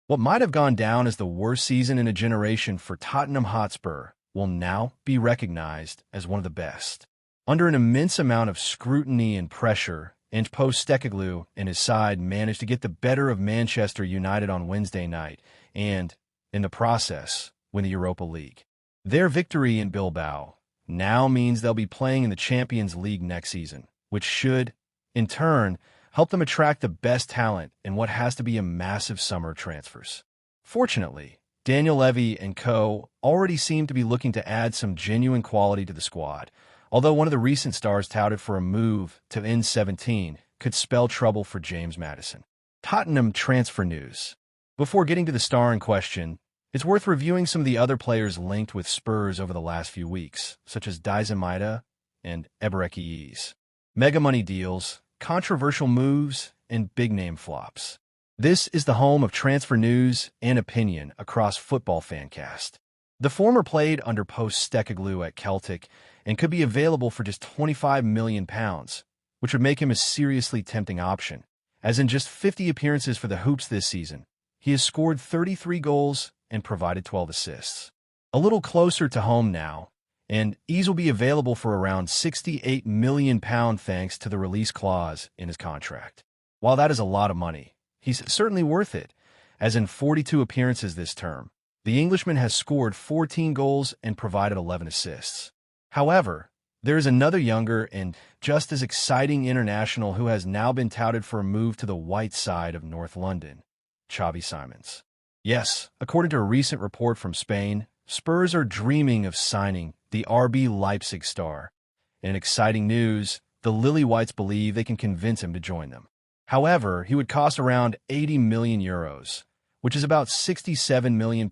What might have gone down as the worst season in a generation for Tottenham Hotspur will now be recognized as one of the best. Under an immense amount of scrutiny and pressure, Ange Postecoglou and his side managed to get the better of Manchester United on Wednesday night and, in the process, win the Europa League. Their victory in Bilbao now means they'll be playing in the Champions League next season, which should, in turn, help them attract the best talent in what has to be a massive summer of transfers. Fortunately, Daniel Levy and co. already seem to be looking to add some genuine quality to the squad, although one of the recent stars touted for a move to N17 could spell trouble for James Maddison. Tottenham transfer news. Before getting to the star in question, it's worth reviewing some of the other players linked with Spurs over the last few weeks, such as Daizen Maeda and Eberechi. Mega money deals, controversial moves, and big-name flops. This is the home of transfer news and opinion across Football Fancast. The former played under Postecoglou at Celtic and could be available for just £25 million, which would make him a seriously tempting option, as in just 50 appearances for the Hoops this season, he has scored 33 goals and provided 12 assists. A little closer to home now, and Ease will be available for around £68 million thanks to the release clause in his contract. While that is a lot of money, he's certainly worth it, as in 42 appearances this term, the Englishman has scored 14 goals and provided 11 assists. However, there is another younger and just as exciting international who has now been touted for a move to the white side of North London, Xavi Simons. Yes, according to a recent report from Spain, Spurs are dreaming of signing the RB Leipzig star. In exciting news, the Lily Whites believe they can convince him to join them. However, he would cost around €80 million, which is about £67 million,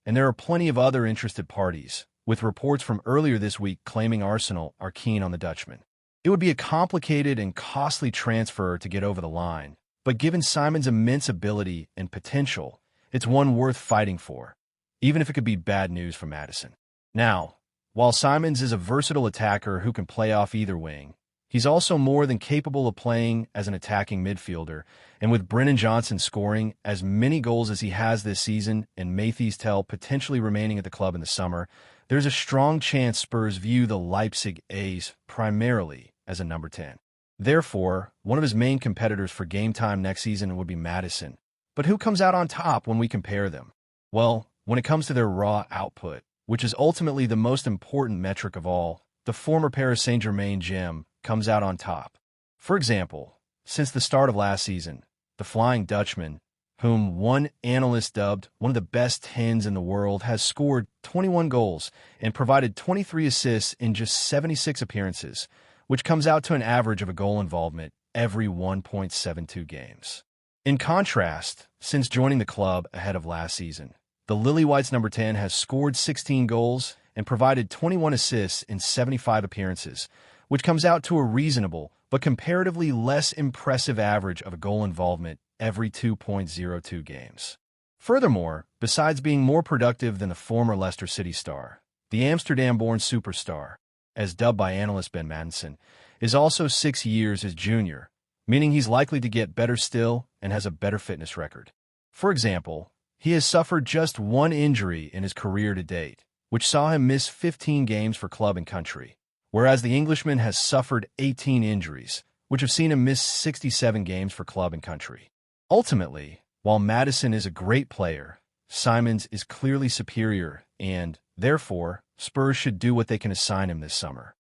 and there are plenty of other interested parties, with reports from earlier this week claiming Arsenal are keen on the Dutchman. It would be a complicated and costly transfer to get over the line, but given Simon's immense ability and potential, it's one worth fighting for, even if it could be bad news for Maddison. Now, while Simons is a versatile attacker who can play off either wing, he's also more than capable of playing as an attacking midfielder, and with Brennan Johnson scoring as many goals as he has this season and Mathys Tel potentially remaining at the club in the summer, there's a strong chance Spurs view the Leipzig A's primarily as a number 10. Therefore, one of his main competitors for game time next season would be Maddison. But who comes out on top when we compare them? Well, when it comes to their raw output, which is ultimately the most important metric of all, the former Paris Saint-Germain gem comes out on top. For example, since the start of last season, the Flying Dutchman, whom one analyst dubbed one of the best 10s in the world, has scored 21 goals and provided 23 assists in just 76 appearances, which comes out to an average of a goal involvement every 1.72 games. In contrast, since joining the club ahead of last season, the Lily Whites number 10 has scored 16 goals and provided 21 assists in 75 appearances, which comes out to a reasonable but comparatively less impressive average of a goal involvement every 2.02 games. Furthermore, besides being more productive than the former Leicester City star, the Amsterdam-born superstar, as dubbed by analyst Ben Maddison, is also 6 years his junior, meaning he's likely to get better still and has a better fitness record. For example, he has suffered just one injury in his career to date, which saw him miss 15 games for club and country, whereas the Englishman has suffered 18 injuries, which have seen him miss 67 games for club and country. Ultimately, while Maddison is a great player, Simons is clearly superior and, therefore, Spurs should do what they can assign him this summer.